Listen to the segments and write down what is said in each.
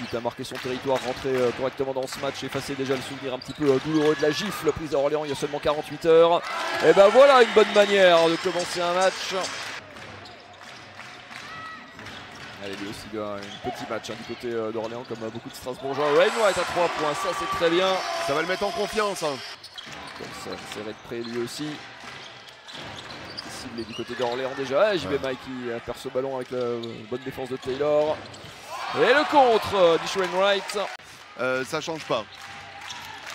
suite à marquer son territoire, rentrer correctement dans ce match, effacer déjà le souvenir un petit peu douloureux de la gifle prise à Orléans il y a seulement 48 heures. Et ben voilà une bonne manière de commencer un match. Allez, lui aussi un petit match du côté d'Orléans comme beaucoup de Strasbourgeois. Wainwright à 3 points, ça c'est très bien. Ça va le mettre en confiance. Comme ça, c'est de près lui aussi. Ciblé du côté d'Orléans déjà. JB Mike qui perd ce ballon avec la bonne défense de Taylor. Et le contre d'Ish Wainwright. Ça change pas.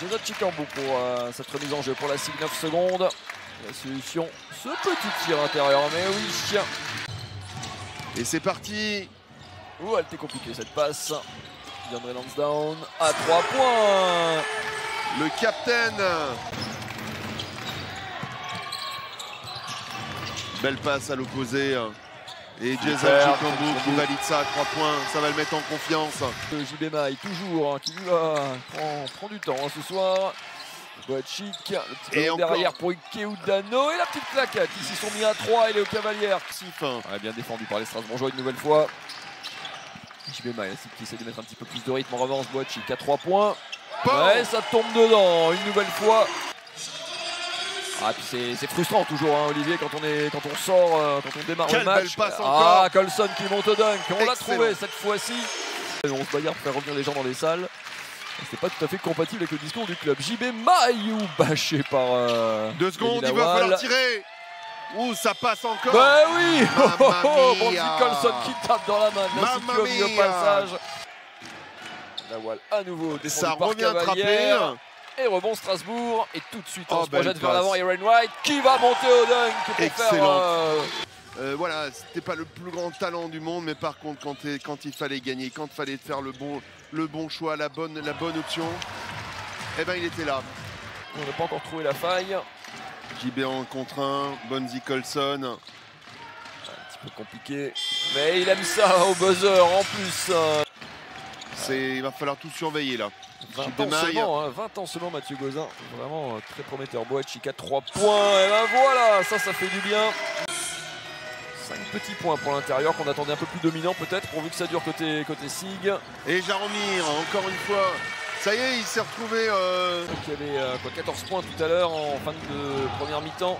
Jason Chikambu pour cette remise en jeu pour la SIG 9 secondes. La solution, ce petit tir intérieur, mais oui. Et c'est parti. Ouh, elle était compliquée cette passe. DeAndre Lansdowne à 3 points. Le capitaine. Belle passe à l'opposé. Et Jason Chikambu qui valide ça à 3 points. Ça va le mettre en confiance. JB Maille toujours qui prend du temps ce soir. Boachic, le petit ballon derrière pour Ikeudano et la petite claquette. Ils s'y sont mis à 3 et Léo Cavalière. Bien défendu par les Strasbourgeois une nouvelle fois. JB Maille qui essaie de mettre un petit peu plus de rythme en revanche. Boachic à 3 points. Ouais, ça tombe dedans une nouvelle fois. Ah, puis c'est frustrant toujours Olivier quand on sort, quand on démarre le match. Colson qui monte au dunk, on l'a trouvé cette fois-ci. On se bagarre pour faire revenir les gens dans les salles. C'est pas tout à fait compatible avec le discours du club. JB Maille bâché par 2 secondes, il va falloir tirer. Ouh, ça passe encore. Bah oui. Bonzi Colson qui tape dans la main. Merci au passage. La Wall à nouveau défendu ça par revient Cavalier. Et rebond Strasbourg. Et tout de suite on se projette vers l'avant. Et Wainwright qui va monter au dunk pour excellent. Voilà, c'était pas le plus grand talent du monde, mais par contre quand il fallait gagner, quand il fallait faire le bon choix, la bonne option, eh ben il était là. On n'a pas encore trouvé la faille. JB en contre 1, Bonzi Colson. Un petit peu compliqué, mais il aime ça au buzzer en plus. Il va falloir tout surveiller là. 20 ans seulement Mathieu Gauzin, vraiment très prometteur. Boachic à 3 points, et ben voilà, ça fait du bien. 5 petits points pour l'intérieur qu'on attendait un peu plus dominant peut-être, pourvu que ça dure côté SIG. Et Jaromir, encore une fois, ça y est, il s'est retrouvé... Il y avait 14 points tout à l'heure en fin de première mi-temps.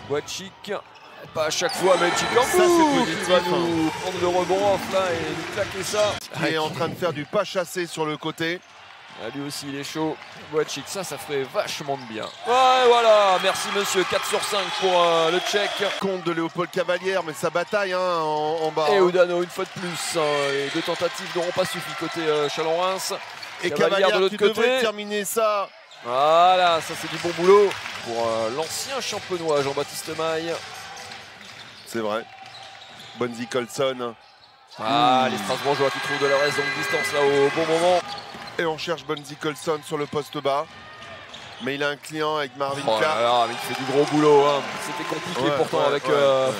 Boachic, pas à chaque fois, mais Chikambu qui va nous prendre le rebond off là et nous claquer ça. Il est en train de faire du pas chassé sur le côté. Lui aussi il est chaud. Boachic, ça ferait vachement de bien. Ouais, voilà, merci monsieur, 4 sur 5 pour le Tchèque. Compte de Léopold Cavalière, mais ça bataille en bas. Et Udano une fois de plus. Les 2 tentatives n'auront pas suffi côté Chalon-Reims. Et Cavalière de l'autre côté terminer ça. Voilà, ça c'est du bon boulot pour l'ancien champenois Jean-Baptiste Maille. C'est vrai. Bonzi Colson. Les Strasbourgeois qui trouvent de la raison de distance là au bon moment. Et on cherche Bonzi Colson sur le poste bas. Mais il a un client avec Marvin K. Mais il fait du gros boulot. C'était compliqué pourtant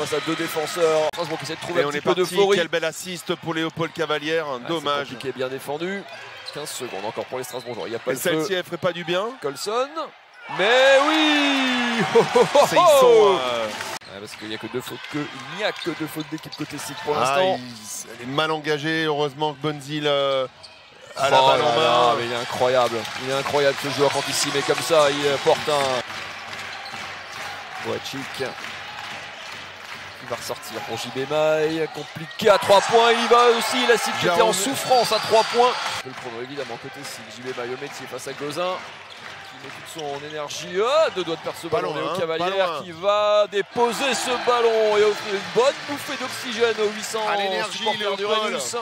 face à 2 défenseurs. Strasbourg qui essaie de trouver un petit peu d'euphorie. Quel bel assist pour Léopold Cavalière. Dommage. Qui est bien défendu. 15 secondes encore pour les Strasbourgeois. Il y a pas et celle-ci, elle ferait pas du bien. Colson. Mais oui. Parce qu'il n'y a que 2 fautes il n'y a que 2 fautes d'équipe côté SIG pour l'instant. Elle est mal engagée. Heureusement que Bonzi a la balle en main. Mais il est incroyable. Il est incroyable ce joueur quand il s'y met comme ça. Il porte un Boachic. Il va ressortir pour JB Maille. Compliqué à 3 points. Il va aussi. La SIG était en souffrance à 3 points. Le chrono évidemment côté SIG. JB Maille au métier face à Gauzin. Met toute son énergie, 2 doigts de perdre ce ballon, Léo Cavalière qui va déposer ce ballon et offrir une bonne bouffée d'oxygène aux 800 supporters du Rhenus.